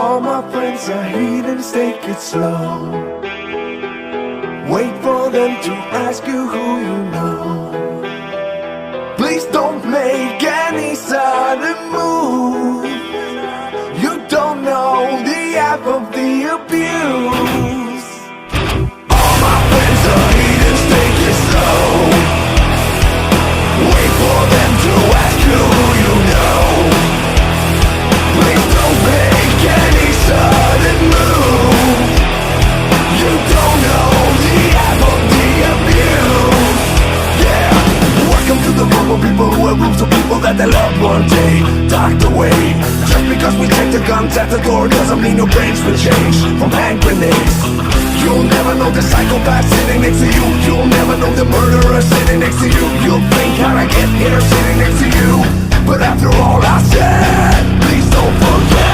All my friends are heathens, take it slow. Wait for them to ask you who you know. Please don't make any sudden move. You don't know the half of the abuse. All my friends are heathens, take it slow. Wait for them to ask you who you know. Please don't make any sudden move. You don't know the half of the abuse. Yeah. Welcome to the room of people who have rooms of people that they loved one day docked away. Just because we take the guns at the door doesn't mean your brains will change from hand grenades. You'll never know the psychopath sitting next to you. You'll never know the murderer sitting next to you. You'll think how'd I get here sitting next to you. But after all I said, please don't forget.